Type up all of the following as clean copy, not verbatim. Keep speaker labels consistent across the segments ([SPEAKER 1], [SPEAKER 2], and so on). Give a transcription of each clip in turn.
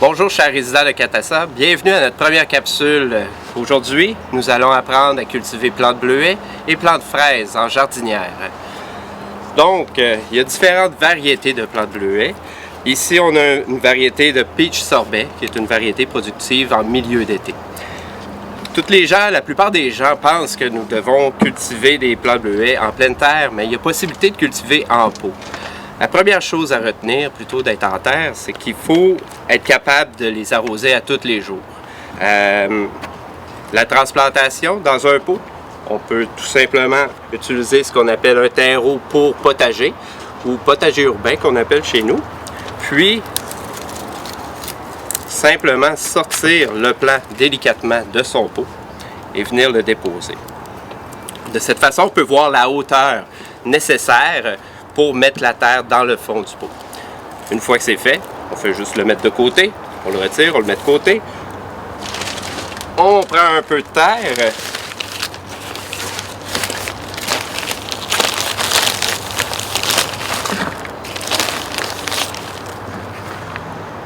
[SPEAKER 1] Bonjour chers résidents de Catassa, bienvenue à notre première capsule. Aujourd'hui, nous allons apprendre à cultiver plantes bleuets et plantes fraises en jardinière. Donc, il y a différentes variétés de plantes bleuets. Ici, on a une variété de peach sorbet, qui est une variété productive en milieu d'été. La plupart des gens pensent que nous devons cultiver des plantes bleuets en pleine terre, mais il y a possibilité de cultiver en pot. La première chose à retenir, plutôt d'être en terre, c'est qu'il faut être capable de les arroser à tous les jours. La transplantation dans un pot, on peut tout simplement utiliser ce qu'on appelle un terreau pour potager ou potager urbain qu'on appelle chez nous. Puis, simplement sortir le plant délicatement de son pot et venir le déposer. De cette façon, on peut voir la hauteur nécessaire pour mettre la terre dans le fond du pot. Une fois que c'est fait, on fait juste le mettre de côté, on le retire, on le met de côté. On prend un peu de terre.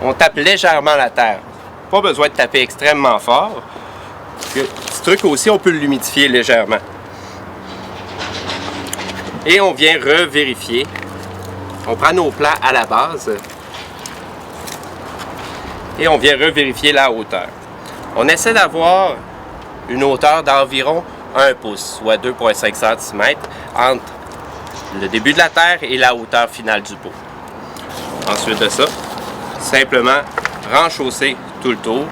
[SPEAKER 1] On tape légèrement la terre. Pas besoin de taper extrêmement fort. Ce truc aussi, on peut l'humidifier légèrement. Et on vient revérifier. On prend nos plants à la base et on vient revérifier la hauteur. On essaie d'avoir une hauteur d'environ 1 pouce, soit 2,5 cm entre le début de la terre et la hauteur finale du pot. Ensuite de ça, simplement renchausser tout le tour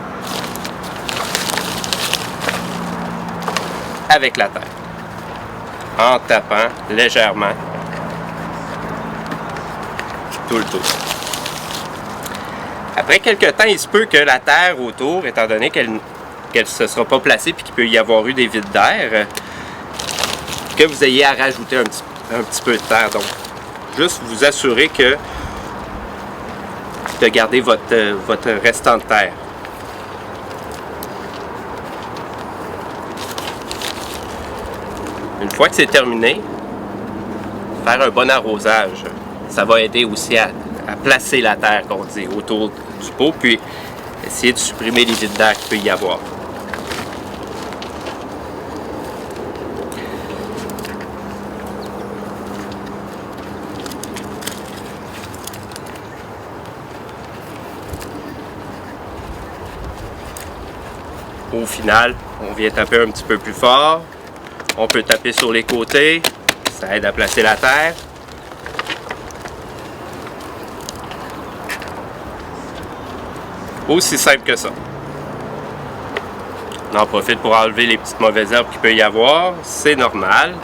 [SPEAKER 1] avec la terre, en tapant légèrement tout le tour. Après quelques temps, il se peut que la terre autour, étant donné qu'elle ne se sera pas placée et qu'il peut y avoir eu des vides d'air, que vous ayez à rajouter un petit peu de terre. Donc, juste vous assurer que de garder votre restant de terre. Une fois que c'est terminé, faire un bon arrosage. Ça va aider aussi à placer la terre, qu'on dit, autour du pot, puis essayer de supprimer les vides d'air qu'il peut y avoir. Au final, on vient taper un petit peu plus fort. On peut taper sur les côtés. Ça aide à placer la terre. Aussi simple que ça. On en profite pour enlever les petites mauvaises herbes qu'il peut y avoir. C'est normal.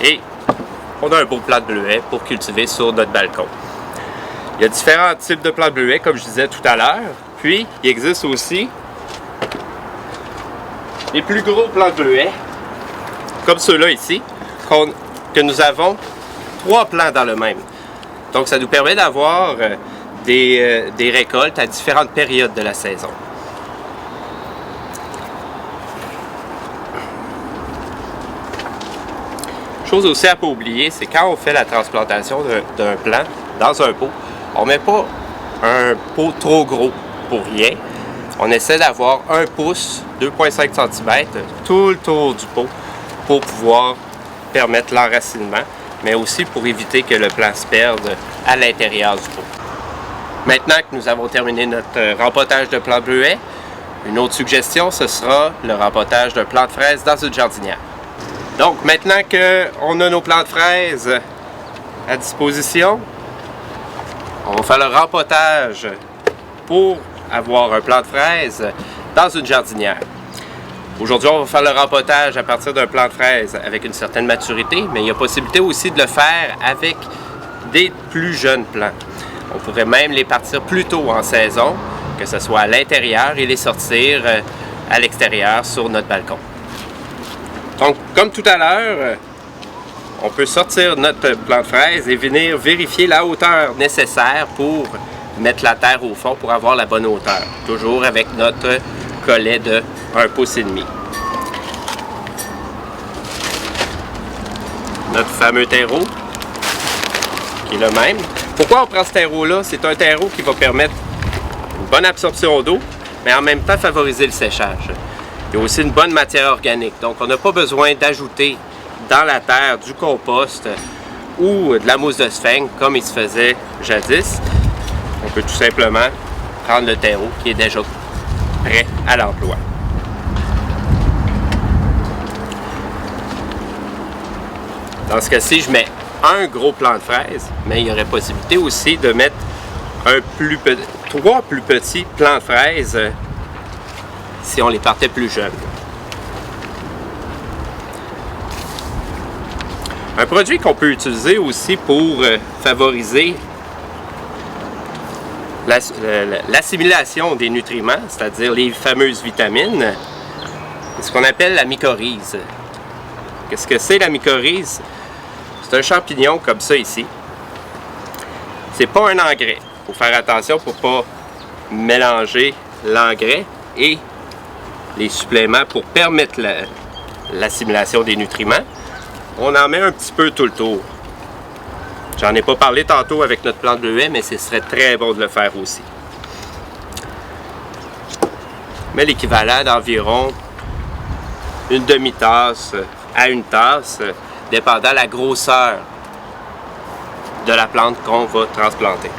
[SPEAKER 1] Et on a un beau plant de bleuets pour cultiver sur notre balcon. Il y a différents types de plants de bleuets, comme je disais tout à l'heure. Puis, il existe aussi les plus gros plants de bleuets, comme ceux-là ici, que nous avons 3 plants dans le même. Donc, ça nous permet d'avoir des récoltes à différentes périodes de la saison. Chose aussi à ne pas oublier, c'est quand on fait la transplantation d'un plant dans un pot, on ne met pas un pot trop gros pour rien. On essaie d'avoir 1 pouce, 2,5 cm tout le tour du pot pour pouvoir permettre l'enracinement, mais aussi pour éviter que le plant se perde à l'intérieur du pot. Maintenant que nous avons terminé notre rempotage de plantes bleuets, une autre suggestion, ce sera le rempotage d'un plant de fraises dans une jardinière. Donc maintenant qu'on a nos plants de fraises à disposition, on va faire le rempotage pour avoir un plant de fraises dans une jardinière. Aujourd'hui, on va faire le rempotage à partir d'un plant de fraises avec une certaine maturité, mais il y a possibilité aussi de le faire avec des plus jeunes plants. On pourrait même les partir plus tôt en saison, que ce soit à l'intérieur et les sortir à l'extérieur sur notre balcon. Donc, comme tout à l'heure, on peut sortir notre plant de fraises et venir vérifier la hauteur nécessaire pour mettre la terre au fond pour avoir la bonne hauteur. Toujours avec notre collet de 1,5 pouce. Notre fameux terreau, qui est le même. Pourquoi on prend ce terreau-là? C'est un terreau qui va permettre bonne absorption d'eau, mais en même temps favoriser le séchage. Il y a aussi une bonne matière organique, donc on n'a pas besoin d'ajouter dans la terre du compost ou de la mousse de sphagne comme il se faisait jadis. On peut tout simplement prendre le terreau qui est déjà prêt à l'emploi. Dans ce cas-ci, je mets un gros plant de fraises, mais il y aurait possibilité aussi de mettre trois plus petits plants de fraises si on les partait plus jeunes. Un produit qu'on peut utiliser aussi pour favoriser l'assimilation des nutriments, c'est-à-dire les fameuses vitamines, c'est ce qu'on appelle la mycorhize. Qu'est-ce que c'est la mycorhize? C'est un champignon comme ça ici. C'est pas un engrais. Il faut faire attention pour ne pas mélanger l'engrais et les suppléments pour permettre l'assimilation des nutriments. On en met un petit peu tout le tour. J'en ai pas parlé tantôt avec notre plante bleuet, mais ce serait très bon de le faire aussi. Mais l'équivalent d'environ une demi-tasse à une tasse, dépendant de la grosseur de la plante qu'on va transplanter.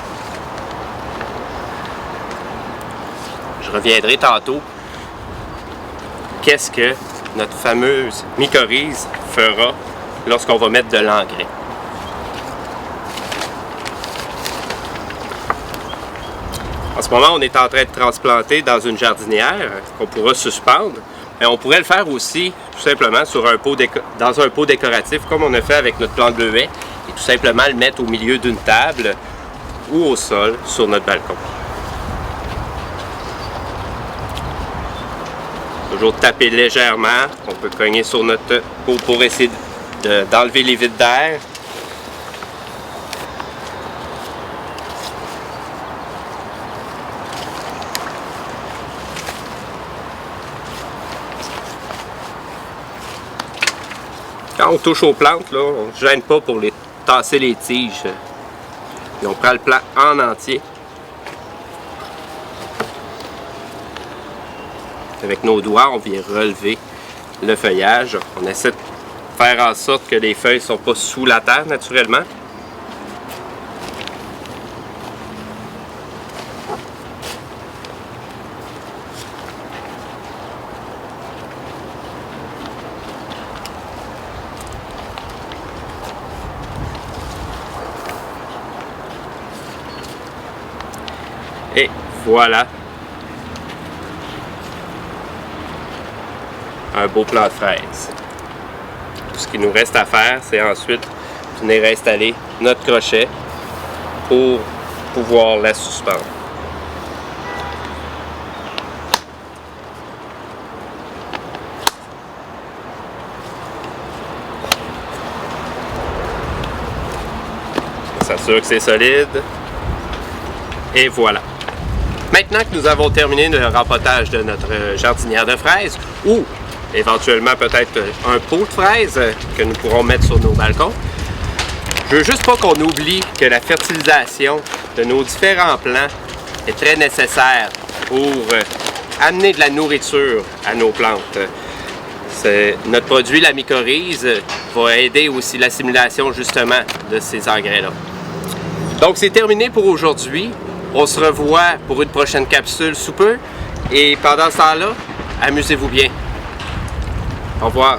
[SPEAKER 1] Je reviendrai tantôt. Qu'est-ce que notre fameuse mycorhize fera lorsqu'on va mettre de l'engrais? En ce moment, on est en train de transplanter dans une jardinière qu'on pourra suspendre. Mais on pourrait le faire aussi tout simplement sur dans un pot décoratif comme on a fait avec notre plante bleuet et tout simplement le mettre au milieu d'une table ou au sol sur notre balcon. Toujours taper légèrement, on peut cogner sur notre pot pour essayer d'enlever les vides d'air. Quand on touche aux plantes, là, on ne se gêne pas pour les tasser les tiges. Et on prend le plant en entier. Avec nos doigts, on vient relever le feuillage. On essaie de faire en sorte que les feuilles ne sont pas sous la terre naturellement. Et voilà, un beau plant de fraises. Tout ce qu'il nous reste à faire, c'est ensuite venir installer notre crochet pour pouvoir la suspendre. On s'assure que c'est solide. Et voilà. Maintenant que nous avons terminé le rempotage de notre jardinière de fraises, ou éventuellement peut-être un pot de fraises que nous pourrons mettre sur nos balcons, je veux juste pas qu'on oublie que la fertilisation de nos différents plants est très nécessaire pour amener de la nourriture à nos plantes. Notre produit, la mycorhize, va aider aussi l'assimilation justement de ces engrais-là. Donc c'est terminé pour aujourd'hui. On se revoit pour une prochaine capsule sous peu. Et pendant ce temps-là, amusez-vous bien. Au revoir.